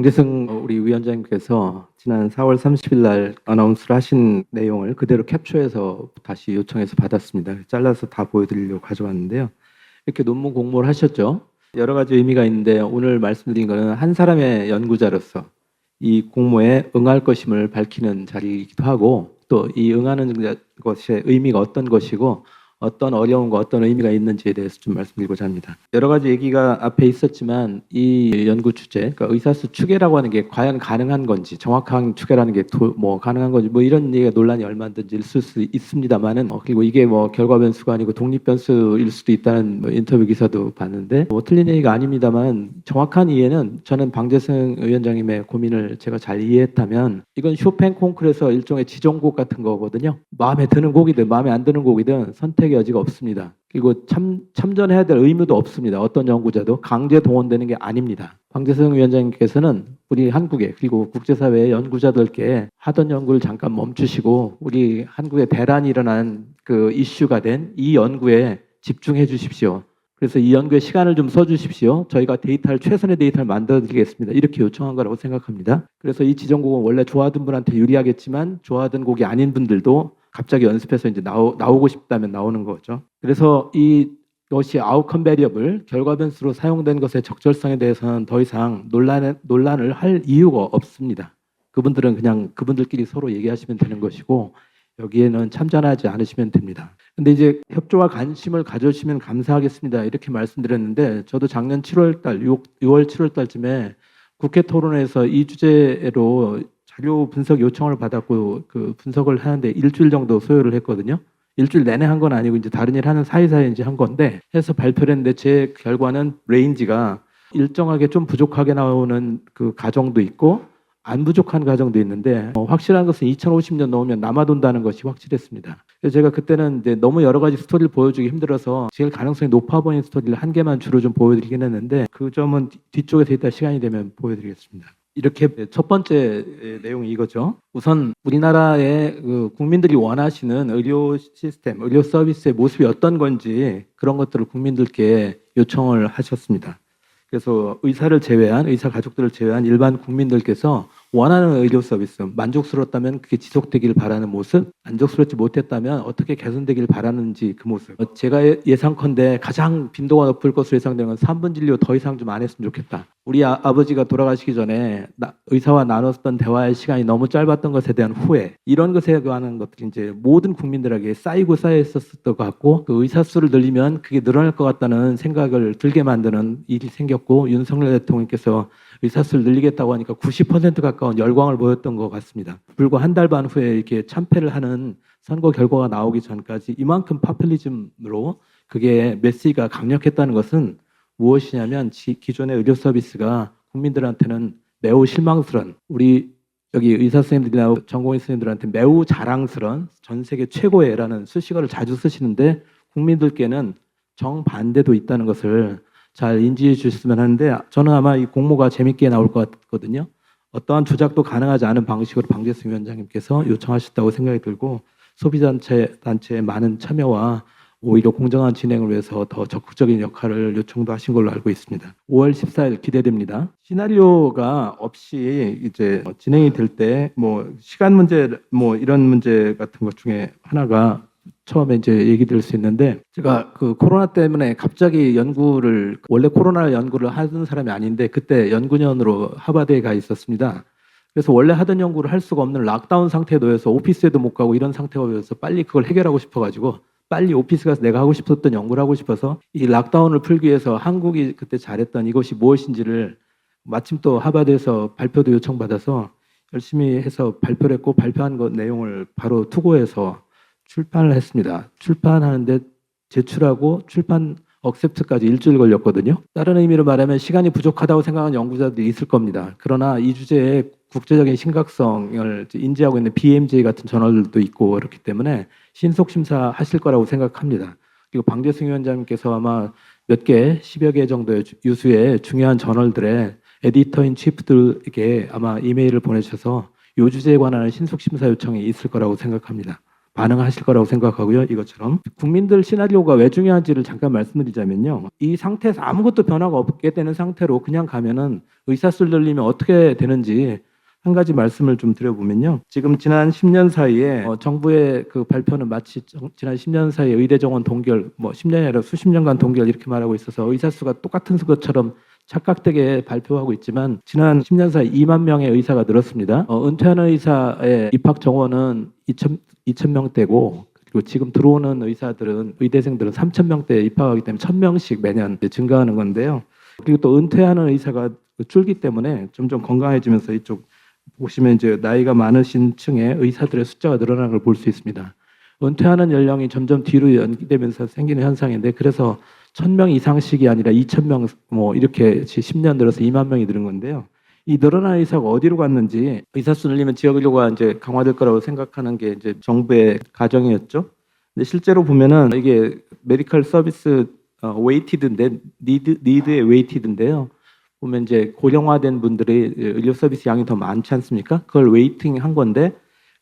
방재승 우리 위원장님께서 지난 4월 30일 날 어나운스를 하신 내용을 그대로 캡처해서 다시 요청해서 받았습니다. 잘라서 다 보여드리려고 가져왔는데요. 이렇게 논문 공모를 하셨죠. 여러 가지 의미가 있는데 오늘 말씀드린 것은 한 사람의 연구자로서 이 공모에 응할 것임을 밝히는 자리이기도 하고, 또 이 응하는 것의 의미가 어떤 것이고 어떤 어려움과 어떤 의미가 있는지에 대해서 좀 말씀드리고자 합니다. 여러 가지 얘기가 앞에 있었지만 이 연구 주제, 그러니까 의사수 추계라고 하는 게 과연 가능한 건지, 정확한 추계라는 게 가능한 건지 이런 얘기가 논란이 얼마든지 있을 수 있습니다만은, 그리고 이게 결과 변수가 아니고 독립 변수일 수도 있다는 인터뷰 기사도 봤는데 틀린 얘기가 아닙니다만, 정확한 이해는 저는 방재승 위원장님의 고민을 제가 잘 이해했다면 이건 쇼팽 콩쿠르에서 일종의 지정곡 같은 거거든요. 마음에 드는 곡이든 마음에 안 드는 곡이든 선택의 여지가 없습니다. 그리고 참전해야 될 의무도 없습니다. 어떤 연구자도 강제 동원되는 게 아닙니다. 방재승 위원장님께서는 우리 한국에, 그리고 국제사회의 연구자들께 하던 연구를 잠깐 멈추시고 우리 한국에 대란이 일어난 그 이슈가 된 이 연구에 집중해 주십시오. 그래서 이 연구에 시간을 좀 써주십시오. 저희가 최선의 데이터를 만들어드리겠습니다. 이렇게 요청한 거라고 생각합니다. 그래서 이 지정곡은 원래 좋아하던 분한테 유리하겠지만 좋아하던 곡이 아닌 분들도 갑자기 연습해서 이제 나오고 싶다면 나오는 거죠. 그래서 이것이 아웃컴 베리어블, 결과 변수로 사용된 것의 적절성에 대해서는 더 이상 논란을 할 이유가 없습니다. 그분들은 그냥 그분들끼리 서로 얘기하시면 되는 것이고 여기에는 참전하지 않으시면 됩니다. 근데 이제 협조와 관심을 가져주시면 감사하겠습니다. 이렇게 말씀드렸는데, 저도 작년 7월달, 6월 7월달쯤에 국회 토론회에서 이 주제로 자료 분석 요청을 받았고 그 분석을 하는데 일주일 정도 소요를 했거든요. 일주일 내내 한 건 아니고 이제 다른 일 하는 사이사이에 이제 한 건데 해서 발표를 했는데, 제 결과는 레인지가 일정하게 좀 부족하게 나오는 그 가정도 있고 안 부족한 가정도 있는데, 확실한 것은 2050년 넘으면 남아돈다는 것이 확실했습니다. 그래서 제가 그때는 이제 너무 여러 가지 스토리를 보여주기 힘들어서 제일 가능성이 높아 보이는 스토리를 한 개만 주로 좀 보여드리긴 했는데, 그 점은 뒤쪽에서 이따 시간이 되면 보여드리겠습니다. 이렇게 첫 번째 내용이 이거죠. 우선 우리나라의 국민들이 원하시는 의료 시스템, 의료 서비스의 모습이 어떤 건지 그런 것들을 국민들께 요청을 하셨습니다. 그래서 의사를 제외한, 의사 가족들을 제외한 일반 국민들께서 원하는 의료 서비스, 만족스러웠다면 그게 지속되길 바라는 모습, 만족스럽지 못했다면 어떻게 개선되길 바라는지 그 모습. 제가 예상컨대 가장 빈도가 높을 것으로 예상되는 건 3분 진료 더 이상 좀 안 했으면 좋겠다. 우리 아버지가 돌아가시기 전에 의사와 나눴던 대화의 시간이 너무 짧았던 것에 대한 후회, 이런 것에 관한 것들이 이제 모든 국민들에게 쌓이고 쌓여 있었을 것 같고, 그 의사 수를 늘리면 그게 늘어날 것 같다는 생각을 들게 만드는 일이 생겼고, 윤석열 대통령께서 의사 수를 늘리겠다고 하니까 90% 가까운 열광을 보였던 것 같습니다. 불과 한 달 반 후에 이렇게 참패를 하는 선거 결과가 나오기 전까지 이만큼 파퓰리즘으로 그게 메시지가 강력했다는 것은 무엇이냐면, 기존의 의료 서비스가 국민들한테는 매우 실망스러운, 우리 여기 의사 선생님들이나 전공의 선생님들한테 매우 자랑스러운 전 세계 최고의라는 수식어를 자주 쓰시는데, 국민들께는 정반대도 있다는 것을 잘 인지해 주셨으면 하는데, 저는 아마 이 공모가 재밌게 나올 것 같거든요. 어떠한 조작도 가능하지 않은 방식으로 방재승 위원장님께서 요청하셨다고 생각이 들고, 소비단체의 많은 참여와 오히려 공정한 진행을 위해서 더 적극적인 역할을 요청도 하신 걸로 알고 있습니다. 5월 14일 기대됩니다. 시나리오가 없이 이제 진행이 될 때 시간 문제 이런 문제 같은 것 중에 하나가 처음에 이제 얘기 드릴 수 있는데, 제가 그 코로나 때문에 갑자기 원래 코로나 연구를 하던 사람이 아닌데 그때 연구년으로 하버드에 가 있었습니다. 그래서 원래 하던 연구를 할 수가 없는 락다운 상태에 놓여서 오피스에도 못 가고 이런 상태가 되어서 빨리 그걸 해결하고 싶어가지고 빨리 오피스 가서 내가 하고 싶었던 연구를 하고 싶어서 이 락다운을 풀기 위해서 한국이 그때 잘했던 이것이 무엇인지를 마침 또 하버드에서 발표도 요청받아서 열심히 해서 발표를 했고, 발표한 것 내용을 바로 투고해서 출판을 했습니다. 출판하는데 제출하고 출판 억셉트까지 일주일 걸렸거든요. 다른 의미로 말하면 시간이 부족하다고 생각하는 연구자들이 있을 겁니다. 그러나 이 주제의 국제적인 심각성을 인지하고 있는 BMJ 같은 저널들도 있고 그렇기 때문에 신속 심사하실 거라고 생각합니다. 그리고 방재승 위원장님께서 아마 몇 개, 10여 개 정도의 유수의 중요한 저널들의 에디터인 치프들에게 아마 이메일을 보내셔서 이 주제에 관한 신속 심사 요청이 있을 거라고 생각합니다. 반응하실 거라고 생각하고요. 이것처럼 국민들 시나리오가 왜 중요한지를 잠깐 말씀드리자면요. 이 상태에서 아무것도 변화가 없게 되는 상태로 그냥 가면은 의사수를 늘리면 어떻게 되는지 한 가지 말씀을 좀 드려보면요. 지금 지난 10년 사이에 정부의 그 발표는 마치 지난 10년 사이에 의대 정원 동결, 뭐 10년이 아니라 수십 년간 동결 이렇게 말하고 있어서 의사 수가 똑같은 것처럼 착각되게 발표하고 있지만 지난 10년 사이 2만 명의 의사가 늘었습니다. 은퇴하는 의사의 입학 정원은 2,000명대고 그리고 지금 들어오는 의사들은 의대생들은 3,000명대에 입학하기 때문에 1,000명씩 매년 증가하는 건데요. 그리고 또 은퇴하는 의사가 줄기 때문에 점점 건강해지면서 이쪽 보시면 이제 나이가 많으신 층의 의사들의 숫자가 늘어나는 걸 볼 수 있습니다. 은퇴하는 연령이 점점 뒤로 연기되면서 생기는 현상인데 그래서 1,000명 이상씩이 아니라 2,000명 뭐 이렇게 10년 들어서 2만 명이 늘은 건데요. 이 늘어난 의사가 어디로 갔는지 의사 수 늘리면 지역 의료가 이제 강화될 거라고 생각하는 게 이제 정부의 가정이었죠. 근데 실제로 보면은 이게 메디컬 서비스 웨이티드인데 니드의 웨이티드인데요. 보면 이제 고령화된 분들의 의료 서비스 양이 더 많지 않습니까? 그걸 웨이팅 한 건데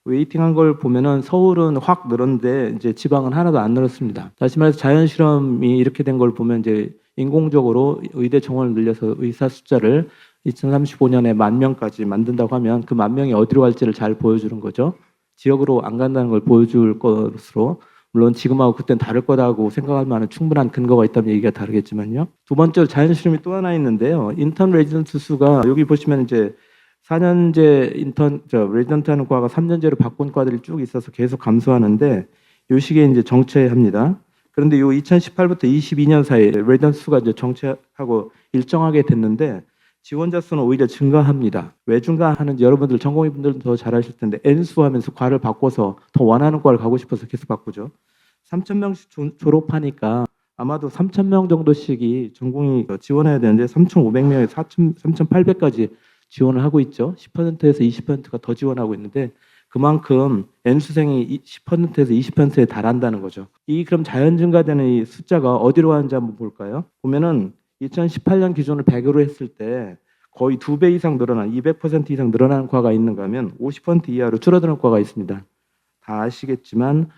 웨이팅 한 걸 보면은 서울은 확 늘었는데 이제 지방은 하나도 안 늘었습니다. 다시 말해서 자연 실험이 이렇게 된 걸 보면 이제 인공적으로 의대 정원을 늘려서 의사 숫자를 2035년에 10,000명까지 만든다고 하면 그 10,000명이 어디로 갈지를 잘 보여주는 거죠. 지역으로 안 간다는 걸 보여줄 것으로 물론 지금하고 그때는 다를 거다고 생각할 만한 충분한 근거가 있다면 얘기가 다르겠지만요. 두 번째로 자연 실험이 또 하나 있는데요. 인턴 레지던트 수가 여기 보시면 이제 4년제 레지던트 하는 과가 3년제로 바꾼 과들이 쭉 있어서 계속 감소하는데 요 시기에 이제 정체합니다. 그런데 요 2018부터 22년 사이에 레지던트 수가 이제 정체하고 일정하게 됐는데 지원자 수는 오히려 증가합니다. 왜 증가하는지 여러분들 전공의분들은 더 잘 아실 텐데 N수 하면서 과를 바꿔서 더 원하는 과를 가고 싶어서 계속 바꾸죠. 3,000명씩 졸업하니까 아마도 3,000명 정도씩이 전공이 지원해야 되는데 3,500명에서 3,800까지 지원을 하고 있죠. 10%에서 20%가 더 지원하고 있는데 그만큼 N수생이 10%에서 20%에 달한다는 거죠. 이 그럼 자연 증가되는 이 숫자가 어디로 가는지 한번 볼까요? 보면은 2018년 기준을 100으로 했을 때 거의 2배 이상 늘어난 200% 이상 늘어난 과가 있는가 하면 50% 이하로 줄어드는 과가 있습니다. 다 아시겠지만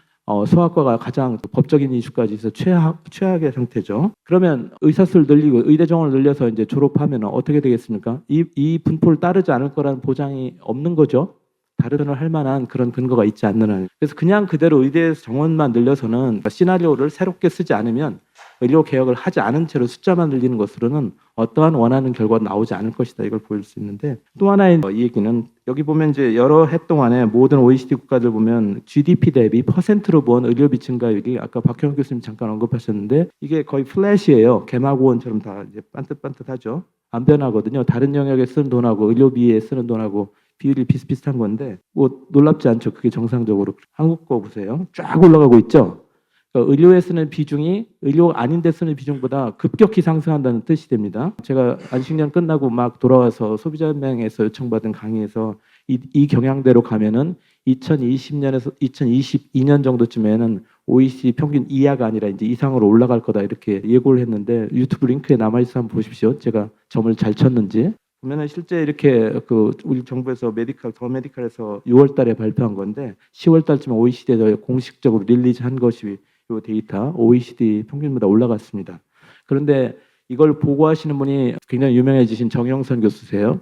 소아과가 가장 법적인 이슈까지 있어 최악의 상태죠. 그러면 의사 수를 늘리고 의대 정원을 늘려서 이제 졸업하면 어떻게 되겠습니까? 이 분포를 따르지 않을 거라는 보장이 없는 거죠. 다른 할 만한 그런 근거가 있지 않는 한. 그래서 그냥 그대로 의대 정원만 늘려서는 시나리오를 새롭게 쓰지 않으면 의료 개혁을 하지 않은 채로 숫자만 늘리는 것으로는 어떠한 원하는 결과가 나오지 않을 것이다. 이걸 보일 수 있는데 또 하나의 이 얘기는 여기 보면 이제 여러 해 동안에 모든 OECD 국가들 보면 GDP 대비 퍼센트로 본 의료비 증가율이 아까 박형욱 교수님 잠깐 언급하셨는데 이게 거의 플랫이에요. 개마고원처럼 다 이제 반듯반듯하죠. 안 변하거든요. 다른 영역에 쓰는 돈하고 의료비에 쓰는 돈하고 비율이 비슷비슷한 건데 뭐 놀랍지 않죠. 그게 정상적으로. 한국 거 보세요. 쫙 올라가고 있죠. 그러니까 의료에 쓰는 비중이 의료 아닌데 쓰는 비중보다 급격히 상승한다는 뜻이 됩니다. 제가 안식년 끝나고 막 돌아와서 소비자연맹에서 요청받은 강의에서 이 경향대로 가면은 2020년에서 2022년 정도쯤에는 OECD 평균 이하가 아니라 이제 이상으로 올라갈 거다 이렇게 예고를 했는데 유튜브 링크에 남아 있어 한번 보십시오. 제가 점을 잘 쳤는지. 보면은 실제 이렇게 그 우리 정부에서 더 메디컬에서 6월달에 발표한 건데 10월달쯤에 OECD에서 공식적으로 릴리즈한 것이 이 데이터 OECD 평균보다 올라갔습니다. 그런데 이걸 보고하시는 분이 굉장히 유명해지신 정영선 교수세요.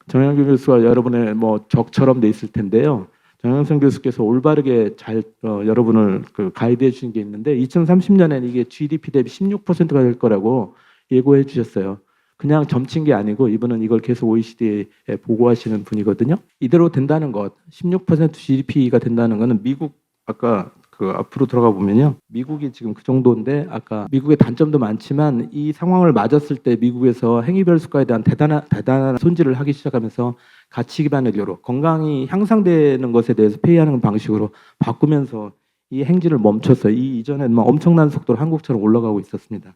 정영선 교수가 여러분의 뭐 적처럼 돼 있을 텐데요. 정영선 교수께서 올바르게 잘 여러분을 그 가이드해 주신 게 있는데 2030년에는 이게 GDP 대비 16%가 될 거라고 예고해 주셨어요. 그냥 점친 게 아니고 이분은 이걸 계속 OECD에 보고하시는 분이거든요. 이대로 된다는 것, 16% GDP가 된다는 것은 미국 아까 그 앞으로 들어가 보면요. 미국이 지금 그 정도인데 아까 미국의 단점도 많지만 이 상황을 맞았을 때 미국에서 행위별 수가에 대한 대단한 손질을 하기 시작하면서 가치 기반 의료로 건강이 향상되는 것에 대해서 페이하는 방식으로 바꾸면서 이 행진을 멈춰서 이 이전에는 엄청난 속도로 한국처럼 올라가고 있었습니다.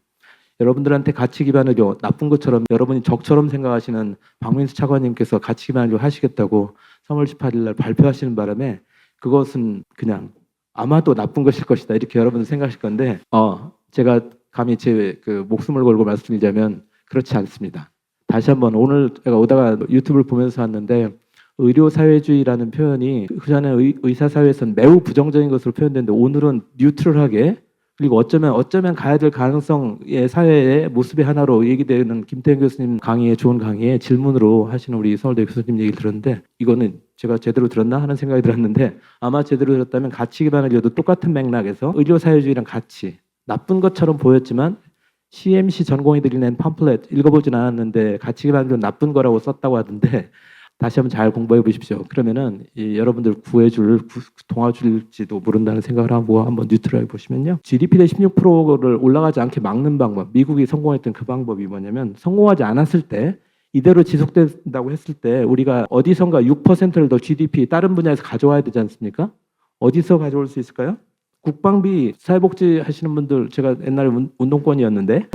여러분들한테 가치 기반 의료 나쁜 것처럼 여러분이 적처럼 생각하시는 박민수 차관님께서 가치 기반 의료 하시겠다고 3월 18일 날 발표하시는 바람에 그것은 그냥 아마도 나쁜 것일 것이다 이렇게 여러분들 생각하실 건데 제가 감히 제 그 목숨을 걸고 말씀드리자면 그렇지 않습니다. 다시 한번 오늘 제가 오다가 유튜브를 보면서 왔는데 의료사회주의라는 표현이 그전에 의사사회에서는 매우 부정적인 것으로 표현되는데 오늘은 뉴트럴하게 그리고 어쩌면 가야 될 가능성의 사회의 모습의 하나로 얘기되는 김태현 교수님 강의에 좋은 강의에 질문으로 하시는 우리 서울대 교수님 얘기를 들었는데 이거는 제가 제대로 들었나 하는 생각이 들었는데 아마 제대로 들었다면 가치 기반을 이어도 똑같은 맥락에서 의료사회주의란 가치 나쁜 것처럼 보였지만 CMC 전공의들이 낸 팜플렛 읽어보진 않았는데 가치 기반으로 나쁜 거라고 썼다고 하던데 다시 한번 잘 공부해 보십시오. 그러면은 여러분들 도와줄지도 모른다는 생각을 하고 한번 뉴트럴하게 보시면요. GDP 대 16%를 올라가지 않게 막는 방법, 미국이 성공했던 그 방법이 뭐냐면 성공하지 않았을 때 이대로 지속된다고 했을 때 우리가 어디선가 6%를 더 GDP 다른 분야에서 가져와야 되지 않습니까? 어디서 가져올 수 있을까요? 국방비 사회복지 하시는 분들 제가 옛날에 운동권이었는데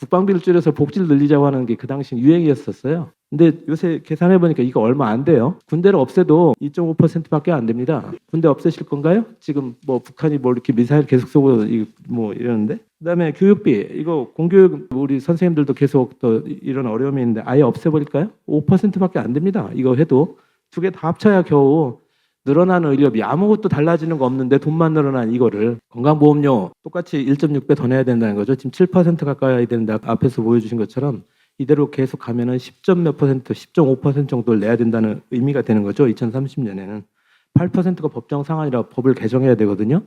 국방비를 줄여서 복지를 늘리자고 하는 게 그 당시 유행이었었어요. 근데 요새 계산해 보니까 이거 얼마 안 돼요. 군대를 없애도 2.5%밖에 안 됩니다. 군대 없애실 건가요? 지금 뭐 북한이 뭐 이렇게 미사일 계속 쏘고 뭐 이러는데. 그다음에 교육비 이거 공교육 우리 선생님들도 계속 또 이런 어려움이 있는데 아예 없애버릴까요? 5%밖에 안 됩니다. 이거 해도 두 개 다 합쳐야 겨우 늘어나는 의료비 아무것도 달라지는 거 없는데 돈만 늘어난 이거를 건강보험료 똑같이 1.6배 더 내야 된다는 거죠. 지금 7% 가까이 되는데 앞에서 보여주신 것처럼 이대로 계속 가면은 10점 몇 퍼센트, 10.5% 정도를 내야 된다는 의미가 되는 거죠. 2030년에는 8%가 법정 상한이라 법을 개정해야 되거든요.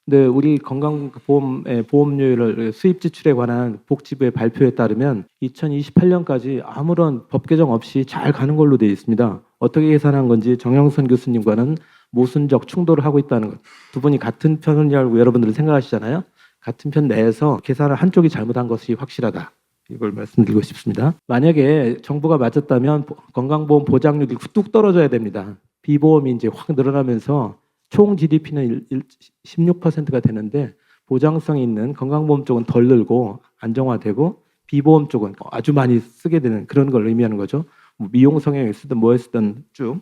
근데 우리 건강보험의 보험료를 수입 지출에 관한 복지부의 발표에 따르면 2028년까지 아무런 법 개정 없이 잘 가는 걸로 되어 있습니다. 어떻게 계산한 건지 정영선 교수님과는 모순적 충돌을 하고 있다는 것. 두 분이 같은 편이라고 여러분들은 생각하시잖아요. 같은 편 내에서 계산을 한쪽이 잘못한 것이 확실하다. 이걸 말씀드리고 싶습니다. 만약에 정부가 맞았다면 건강보험 보장률이 뚝 떨어져야 됩니다. 비보험이 이제 확 늘어나면서 총 GDP는 16%가 되는데 보장성이 있는 건강보험 쪽은 덜 늘고 안정화되고 비보험 쪽은 아주 많이 쓰게 되는 그런 걸 의미하는 거죠. 미용 성형을 쓰든 뭐에 쓰든 쭉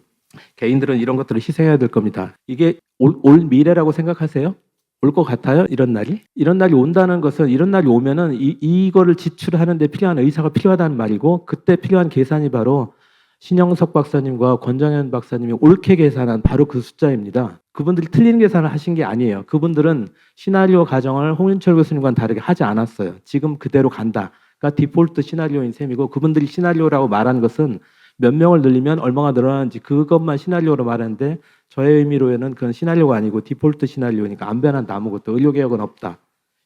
개인들은 이런 것들을 희생해야 될 겁니다. 이게 올 미래라고 생각하세요? 올 것 같아요? 이런 날이? 이런 날이 온다는 것은 이런 날이 오면은 이거를 지출하는 데 필요한 의사가 필요하다는 말이고 그때 필요한 계산이 바로 신영석 박사님과 권정현 박사님이 옳게 계산한 바로 그 숫자입니다. 그분들이 틀린 계산을 하신 게 아니에요. 그분들은 시나리오 가정을 홍윤철 교수님과는 다르게 하지 않았어요. 지금 그대로 간다. 그러니까 디폴트 시나리오인 셈이고 그분들이 시나리오라고 말한 것은 몇 명을 늘리면 얼마가 늘어나는지 그것만 시나리오로 말하는데 저의 의미로는 그건 시나리오가 아니고 디폴트 시나리오니까 안 변한다 아무것도 의료개혁은 없다.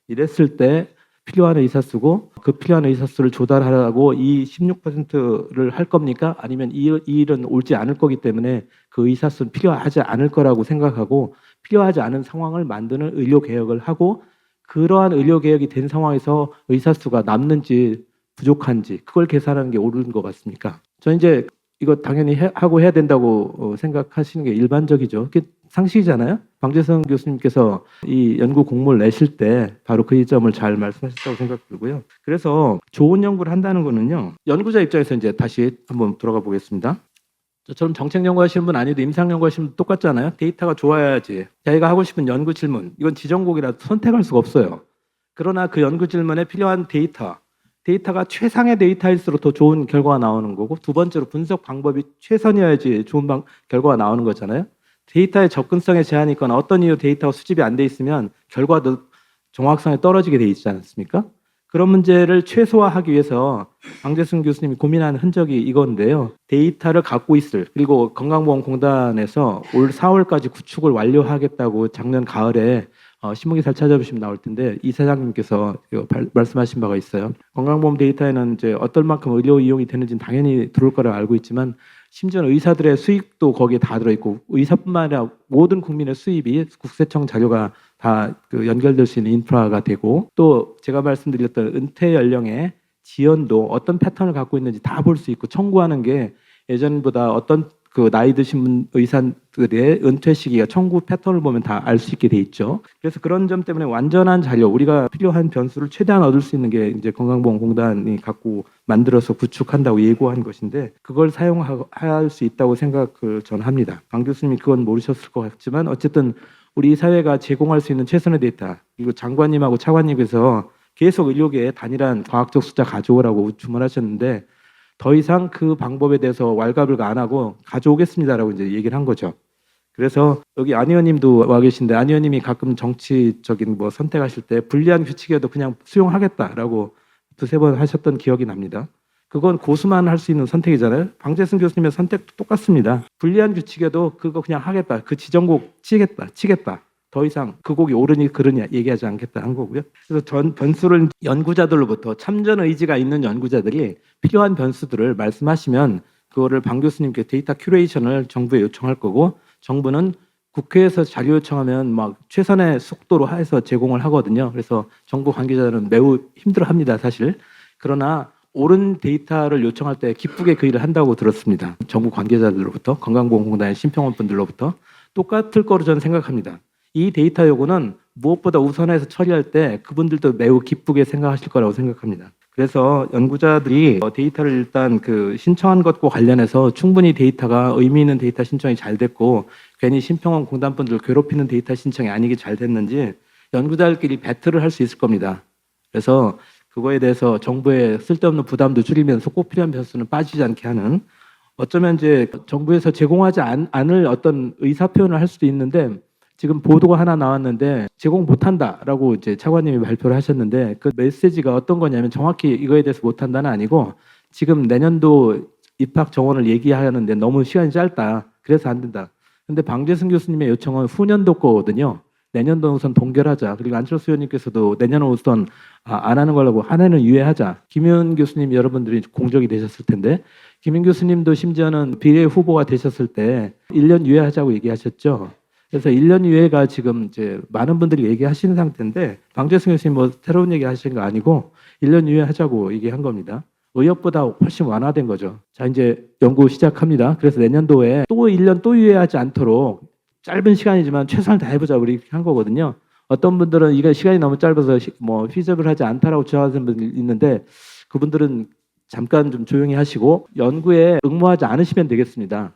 이랬을 때 필요한 의사 수고 그 필요한 의사 수를 조달하라고 이 16%를 할 겁니까? 아니면 이 일은 옳지 않을 거기 때문에 그 의사 수는 필요하지 않을 거라고 생각하고 필요하지 않은 상황을 만드는 의료개혁을 하고 그러한 의료개혁이 된 상황에서 의사 수가 남는지 부족한지 그걸 계산하는 게 옳은 것 같습니까? 저는 이제 이거 당연히 하고 해야 된다고 생각하시는 게 일반적이죠. 그게 상식이잖아요. 방재성 교수님께서 이 연구 공모를 내실 때 바로 그 점을 잘 말씀하셨다고 생각 들고요. 그래서 좋은 연구를 한다는 거는요. 연구자 입장에서 이제 다시 한번 돌아가 보겠습니다. 저처럼 정책 연구하시는 분 아니도 임상 연구하시는 분 똑같잖아요. 데이터가 좋아야지. 자기가 하고 싶은 연구 질문, 이건 지정곡이라 선택할 수가 없어요. 그러나 그 연구 질문에 필요한 데이터가 최상의 데이터일수록 더 좋은 결과가 나오는 거고 두 번째로 분석 방법이 최선이어야지 좋은 결과가 나오는 거잖아요. 데이터의 접근성에 제한이 있거나 어떤 이유 데이터가 수집이 안 돼 있으면 결과도 정확성이 떨어지게 돼 있지 않습니까? 그런 문제를 최소화하기 위해서 방재승 교수님이 고민한 흔적이 이건데요. 데이터를 갖고 있을 그리고 건강보험공단에서 올 4월까지 구축을 완료하겠다고 작년 가을에 신문기사를 찾아보시면 나올 텐데 이 사장님께서 말씀하신 바가 있어요. 건강보험 데이터에는 이제 어떨 만큼 의료 이용이 되는지는 당연히 들어올 거라고 알고 있지만 심지어는 의사들의 수익도 거기에 다 들어있고 의사뿐만 아니라 모든 국민의 수입이 국세청 자료가 다 연결될 수 있는 인프라가 되고 또 제가 말씀드렸던 은퇴 연령의 지연도 어떤 패턴을 갖고 있는지 다 볼 수 있고 청구하는 게 예전보다 어떤 그 나이 드신 의사들의 은퇴 시기가 청구 패턴을 보면 다 알 수 있게 돼 있죠. 그래서 그런 점 때문에 완전한 자료, 우리가 필요한 변수를 최대한 얻을 수 있는 게 이제 건강보험공단이 갖고 만들어서 구축한다고 예고한 것인데 그걸 사용할 수 있다고 생각을 저는 합니다. 강 교수님이 그건 모르셨을 것 같지만 어쨌든 우리 사회가 제공할 수 있는 최선의 데이터 그리고 장관님하고 차관님께서 계속 의료계에 단일한 과학적 숫자 가져오라고 주문하셨는데 더 이상 그 방법에 대해서 왈가불가 안 하고 가져오겠습니다라고 이제 얘기를 한 거죠. 그래서 여기 안 의원님도 와 계신데 안 의원님이 가끔 정치적인 뭐 선택하실 때 불리한 규칙이라도 그냥 수용하겠다라고 두세 번 하셨던 기억이 납니다. 그건 고수만 할 수 있는 선택이잖아요. 방재승 교수님의 선택도 똑같습니다. 불리한 규칙에도 그거 그냥 하겠다. 그 지정곡 치겠다. 더 이상 그 곡이 옳으니 그르냐 얘기하지 않겠다 한 거고요. 그래서 변수를 연구자들로부터 참전 의지가 있는 연구자들이 필요한 변수들을 말씀하시면 그거를 방 교수님께 데이터 큐레이션을 정부에 요청할 거고 정부는 국회에서 자료 요청하면 막 최선의 속도로 해서 제공을 하거든요. 그래서 정부 관계자들은 매우 힘들어합니다, 사실. 그러나 옳은 데이터를 요청할 때 기쁘게 그 일을 한다고 들었습니다. 정부 관계자들로부터, 건강보험공단의 심평원 분들로부터 똑같을 거로 저는 생각합니다. 이 데이터 요구는 무엇보다 우선해서 처리할 때 그분들도 매우 기쁘게 생각하실 거라고 생각합니다. 그래서 연구자들이 데이터를 일단 그 신청한 것과 관련해서 충분히 데이터가 의미 있는 데이터 신청이 잘 됐고 괜히 심평원 공단분들을 괴롭히는 데이터 신청이 아니게 잘 됐는지 연구자들끼리 배틀을 할 수 있을 겁니다. 그래서 그거에 대해서 정부의 쓸데없는 부담도 줄이면서 꼭 필요한 변수는 빠지지 않게 하는 어쩌면 이제 정부에서 제공하지 않을 어떤 의사 표현을 할 수도 있는데 지금 보도가 하나 나왔는데 제공 못한다라고 이제 차관님이 발표를 하셨는데 그 메시지가 어떤 거냐면 정확히 이거에 대해서 못한다는 아니고 지금 내년도 입학 정원을 얘기하는데 너무 시간이 짧다. 그래서 안 된다. 근데 방재승 교수님의 요청은 후년도 거거든요. 내년도 우선 동결하자. 그리고 안철수 의원님께서도 내년은 우선 안 하는 걸로 한 해는 유예하자. 김윤 교수님 여러분들이 공적이 되셨을 텐데 김윤 교수님도 심지어는 비례 후보가 되셨을 때 1년 유예하자고 얘기하셨죠. 그래서 1년 유예가 지금 이제 많은 분들이 얘기하시는 상태인데 방재승 교수님 뭐 새로운 얘기 하시는 거 아니고 1년 유예하자고 얘기한 겁니다. 의협보다 훨씬 완화된 거죠. 자, 이제 연구 시작합니다. 그래서 내년도에 또 1년 또 유예하지 않도록 짧은 시간이지만 최선을 다해보자 우리 이렇게 한 거거든요. 어떤 분들은 이거 시간이 너무 짧아서 뭐 피저블하지 않다라고 주장하시는 분들이 있는데 그분들은 잠깐 좀 조용히 하시고 연구에 응모하지 않으시면 되겠습니다.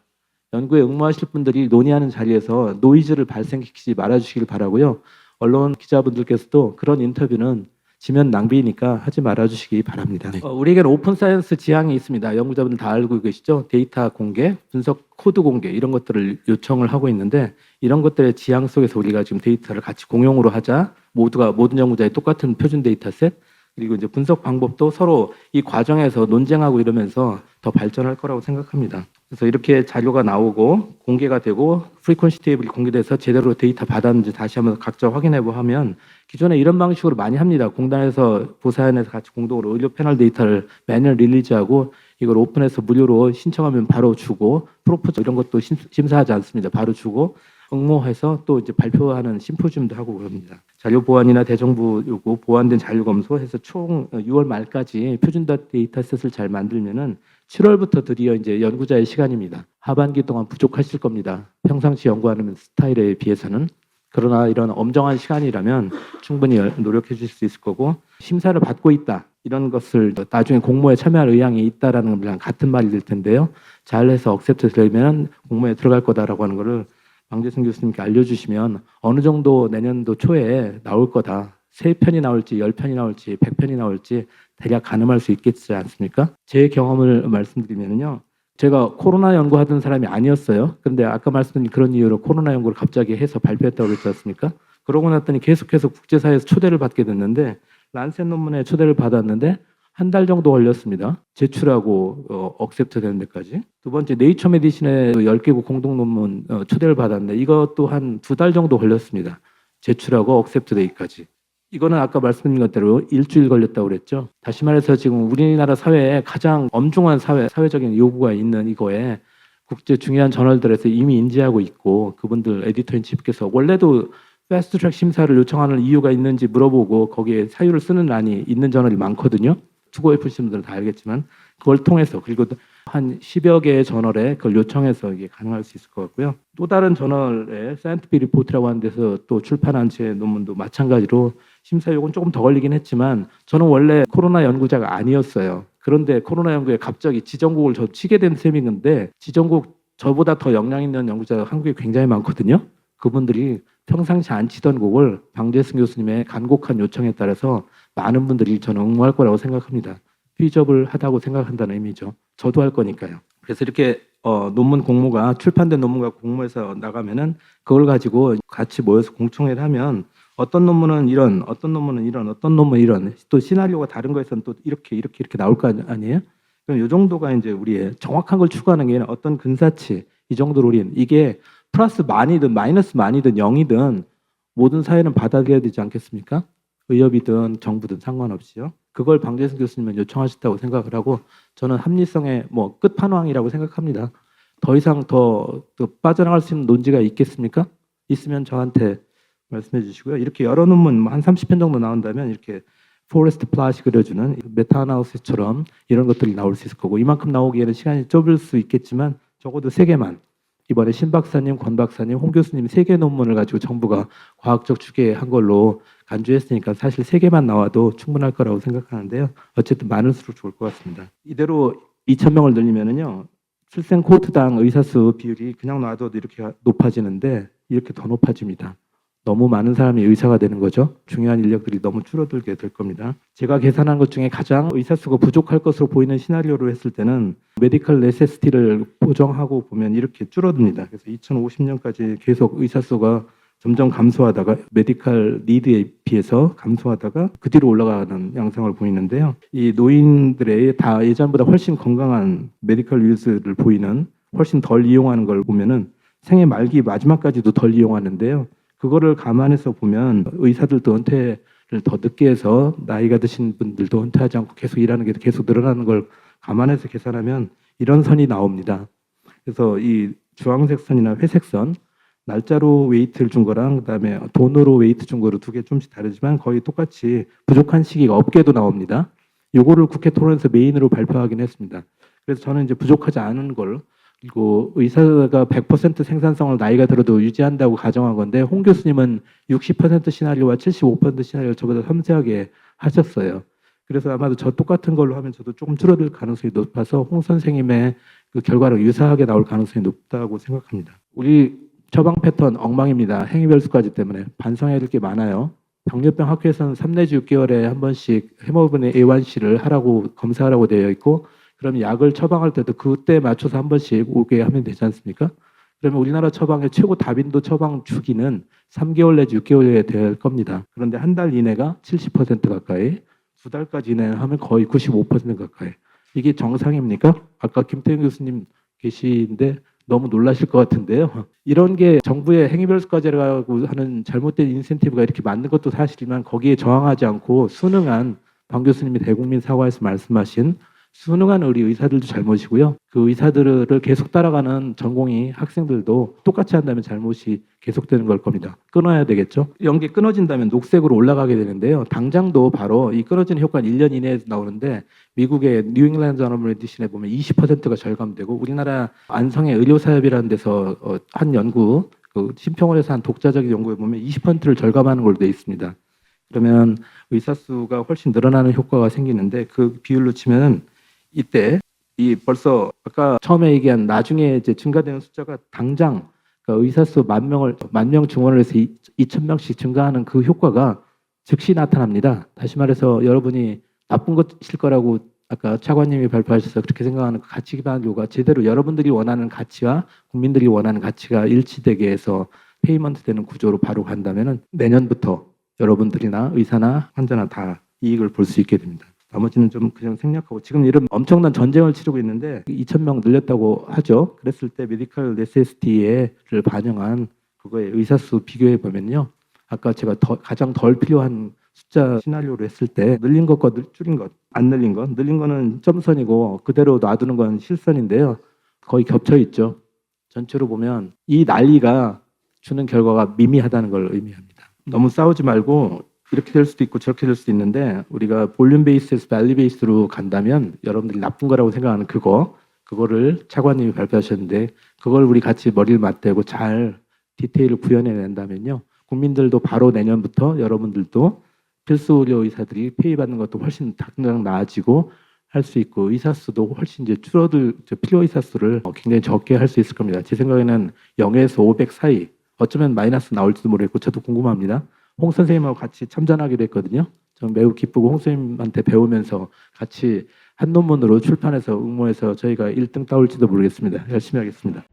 연구에 응모하실 분들이 논의하는 자리에서 노이즈를 발생시키지 말아주시길 바라고요. 언론 기자분들께서도 그런 인터뷰는 지면 낭비니까 하지 말아주시기 바랍니다. 네. 우리에게는 오픈 사이언스 지향이 있습니다. 연구자분들 다 알고 계시죠? 데이터 공개, 분석 코드 공개 이런 것들을 요청을 하고 있는데 이런 것들의 지향 속에서 우리가 지금 데이터를 같이 공용으로 하자. 모든 연구자의 똑같은 표준 데이터셋 그리고 이제 분석 방법도 서로 이 과정에서 논쟁하고 이러면서 더 발전할 거라고 생각합니다. 그래서 이렇게 자료가 나오고 공개가 되고 프리퀀시 테이블이 공개돼서 제대로 데이터 받았는지 다시 한번 각자 확인해보고 하면 기존에 이런 방식으로 많이 합니다. 공단에서 보사연에서 같이 공동으로 의료 패널 데이터를 매년 릴리즈하고 이걸 오픈해서 무료로 신청하면 바로 주고 프로포즈 이런 것도 심사하지 않습니다. 바로 주고 응모해서 또 이제 발표하는 심포지움도 하고 그럽니다. 자료 보완이나 대정부 요구 보완된 자료 검소해서 총 6월 말까지 표준 데이터셋을 잘 만들면은 7월부터 드디어 이제 연구자의 시간입니다. 하반기 동안 부족하실 겁니다. 평상시 연구하는 스타일에 비해서는. 그러나 이런 엄정한 시간이라면 충분히 노력해 주실 수 있을 거고 심사를 받고 있다. 이런 것을 나중에 공모에 참여할 의향이 있다라는 거랑 같은 말이 될 텐데요. 잘해서 억셉트 되면 공모에 들어갈 거다라고 하는 거를 방재승 교수님께 알려주시면 어느 정도 내년도 초에 나올 거다. 3편이 나올지 10편이 나올지 100편이 나올지 대략 가늠할 수 있겠지 않습니까? 제 경험을 말씀드리면요. 제가 코로나 연구하던 사람이 아니었어요. 그런데 아까 말씀드린 그런 이유로 코로나 연구를 갑자기 해서 발표했다고 그랬지 않습니까? 그러고 났더니 계속해서 국제사회에서 초대를 받게 됐는데 란셋 논문에 초대를 받았는데 한 달 정도 걸렸습니다. 제출하고 억셉트 되는 데까지. 두 번째 네이처 메디신에 10개국 공동 논문 초대를 받았는데 이것도 한 2달 정도 걸렸습니다. 제출하고 억셉트 되기까지. 이거는 아까 말씀드린 것대로 일주일 걸렸다고 그랬죠. 다시 말해서 지금 우리나라 사회에 가장 엄중한 사회적인 요구가 있는 이거에 국제 중요한 저널들에서 이미 인지하고 있고 그분들 에디터인치프께서 원래도 패스트트랙 심사를 요청하는 이유가 있는지 물어보고 거기에 사유를 쓰는 란이 있는 저널이 많거든요. 투고 FC 분들은 다 알겠지만 그걸 통해서 그리고 한 10여 개의 저널에 그걸 요청해서 이게 가능할 수 있을 것 같고요. 또 다른 저널에 사이언티픽 리포트라고 하는 데서 또 출판한 제 논문도 마찬가지로 심사 요구는 조금 더 걸리긴 했지만 저는 원래 코로나 연구자가 아니었어요. 그런데 코로나 연구에 갑자기 지정곡을 저 치게 된 셈인데 지정곡 저보다 더 역량 있는 연구자가 한국에 굉장히 많거든요. 그분들이 평상시 안 치던 곡을 방재승 교수님의 간곡한 요청에 따라서 많은 분들이 저는 응모할 거라고 생각합니다. 피저블하다고 생각한다는 의미죠. 저도 할 거니까요. 그래서 이렇게 논문 공모가 출판된 논문과 공모해서 나가면은 그걸 가지고 같이 모여서 공청회를 하면 어떤 논문은 이런, 어떤 논문은 이런, 어떤 논문은 이런, 또 시나리오가 다른 거에서는 또 이렇게 나올 거 아니에요? 그럼 이 정도가 이제 우리의 정확한 걸 추구하는 게 아니라 어떤 근사치 이 정도로 우리는 이게 플러스 만이든 마이너스 만이든 0이든 모든 사회는 받아들여야 되지 않겠습니까? 의협이든 정부든 상관없이요. 그걸 방재승 교수님은 요청하셨다고 생각을 하고 저는 합리성의 뭐 끝판왕이라고 생각합니다. 더 이상 더 빠져나갈 수 있는 논지가 있겠습니까? 있으면 저한테 말씀해 주시고요. 이렇게 여러 논문 한 30편 정도 나온다면 이렇게 포레스트 플롯이 그려주는 메타 아나리시스처럼 이런 것들이 나올 수 있을 거고 이만큼 나오기에는 시간이 좁을 수 있겠지만 적어도 3개만 이번에 신 박사님, 권 박사님, 홍 교수님 3개 논문을 가지고 정부가 과학적 추계한 걸로 간주했으니까 사실 3개만 나와도 충분할 거라고 생각하는데요. 어쨌든 많을수록 좋을 것 같습니다. 이대로 2,000명을 늘리면은요. 출생 코호트당 의사 수 비율이 그냥 놔둬도 이렇게 높아지는데 이렇게 더 높아집니다. 너무 많은 사람이 의사가 되는 거죠. 중요한 인력들이 너무 줄어들게 될 겁니다. 제가 계산한 것 중에 가장 의사 수가 부족할 것으로 보이는 시나리오로 했을 때는 메디컬 네세시티를 보정하고 보면 이렇게 줄어듭니다. 그래서 2050년까지 계속 의사 수가 점점 감소하다가 메디컬 니드에 비해서 감소하다가 그 뒤로 올라가는 양상을 보이는데요. 이 노인들의 다 예전보다 훨씬 건강한 메디컬 유즈를 보이는 훨씬 덜 이용하는 걸 보면은 생애 말기 마지막까지도 덜 이용하는데요. 그거를 감안해서 보면 의사들도 은퇴를 더 늦게 해서 나이가 드신 분들도 은퇴하지 않고 계속 일하는 게 계속 늘어나는 걸 감안해서 계산하면 이런 선이 나옵니다. 그래서 이 주황색 선이나 회색 선 날짜로 웨이트를 준 거랑 그다음에 돈으로 웨이트 준 거로 2개 좀씩 다르지만 거의 똑같이 부족한 시기가 없게도 나옵니다. 요거를 국회 토론에서 메인으로 발표하긴 했습니다. 그래서 저는 이제 부족하지 않은 걸 그리고 의사가 100% 생산성을 나이가 들어도 유지한다고 가정한 건데 홍 교수님은 60% 시나리오와 75% 시나리오를 저보다 섬세하게 하셨어요. 그래서 아마도 저 똑같은 걸로 하면 저도 조금 줄어들 가능성이 높아서 홍 선생님의 그 결과랑 유사하게 나올 가능성이 높다고 생각합니다. 우리 처방 패턴 엉망입니다. 행위별 수까지 때문에 반성해야 될 게 많아요. 당뇨병 학회에서는 3 내지 6개월에 한 번씩 헤모글로빈 A1C를 하라고 검사하라고 되어 있고 그럼 약을 처방할 때도 그때 맞춰서 한 번씩 오게 하면 되지 않습니까? 그러면 우리나라 처방의 최고 다빈도 처방 주기는 3개월 내지 6개월에 될 겁니다. 그런데 한 달 이내가 70% 가까이, 2달까지 이내 하면 거의 95% 가까이. 이게 정상입니까? 아까 김태형 교수님 계시는데 너무 놀라실 것 같은데요. 이런 게 정부의 행위별수까지라고 하는 잘못된 인센티브가 이렇게 만든 것도 사실이지만 거기에 저항하지 않고 순응한 방 교수님이 대국민 사과에서 말씀하신 순응한 우리 의사들도 잘못이고요. 그 의사들을 계속 따라가는 전공의 학생들도 똑같이 한다면 잘못이 계속되는 걸 겁니다. 끊어야 되겠죠. 연계 끊어진다면 녹색으로 올라가게 되는데요. 당장도 바로 이 끊어지는 효과는 1년 이내에 나오는데 미국의 뉴잉글랜드 저널 메디신에 보면 20%가 절감되고 우리나라 안성의 의료사협이라는 데서 한 연구, 그 심평원에서 한 독자적인 연구에 보면 20%를 절감하는 걸로 되어 있습니다. 그러면 의사 수가 훨씬 늘어나는 효과가 생기는데 그 비율로 치면은 이때 이 벌써 아까 처음에 얘기한 나중에 이제 증가되는 숫자가 당장 그러니까 의사 수 10,000명 증원을 해서 2,000명씩 증가하는 그 효과가 즉시 나타납니다. 다시 말해서 여러분이 나쁜 것일 거라고 아까 차관님이 발표하셔서 그렇게 생각하는 그 가치 기반 요구가 제대로 여러분들이 원하는 가치와 국민들이 원하는 가치가 일치되게 해서 페이먼트 되는 구조로 바로 간다면은 내년부터 여러분들이나 의사나 환자나 다 이익을 볼 수 있게 됩니다. 나머지는 좀 그냥 생략하고 지금 이런 엄청난 전쟁을 치르고 있는데 2,000명 늘렸다고 하죠. 그랬을 때 메디컬 네세시티를 반영한 그거의 의사 수 비교해 보면요. 아까 제가 가장 덜 필요한 숫자 시나리오로 했을 때 늘린 것과 줄인 것, 안 늘린 것, 늘린 거는 점선이고 그대로 놔두는 건 실선인데요. 거의 겹쳐 있죠. 전체로 보면 이 난리가 주는 결과가 미미하다는 걸 의미합니다. 너무 싸우지 말고 이렇게 될 수도 있고 저렇게 될 수도 있는데 우리가 볼륨 베이스에서 밸리 베이스로 간다면 여러분들이 나쁜 거라고 생각하는 그거를 차관님이 발표하셨는데 그걸 우리 같이 머리를 맞대고 잘 디테일을 구현해낸다면요. 국민들도 바로 내년부터 여러분들도 필수 의료 의사들이 페이 받는 것도 훨씬 당장 나아지고 할 수 있고 의사 수도 훨씬 이제 필요 의사 수를 굉장히 적게 할 수 있을 겁니다. 제 생각에는 0에서 500 사이 어쩌면 마이너스 나올지도 모르겠고 저도 궁금합니다. 홍 선생님하고 같이 참전하기로 했거든요. 전 매우 기쁘고 홍 선생님한테 배우면서 같이 한 논문으로 출판해서 응모해서 저희가 1등 따올지도 모르겠습니다. 열심히 하겠습니다.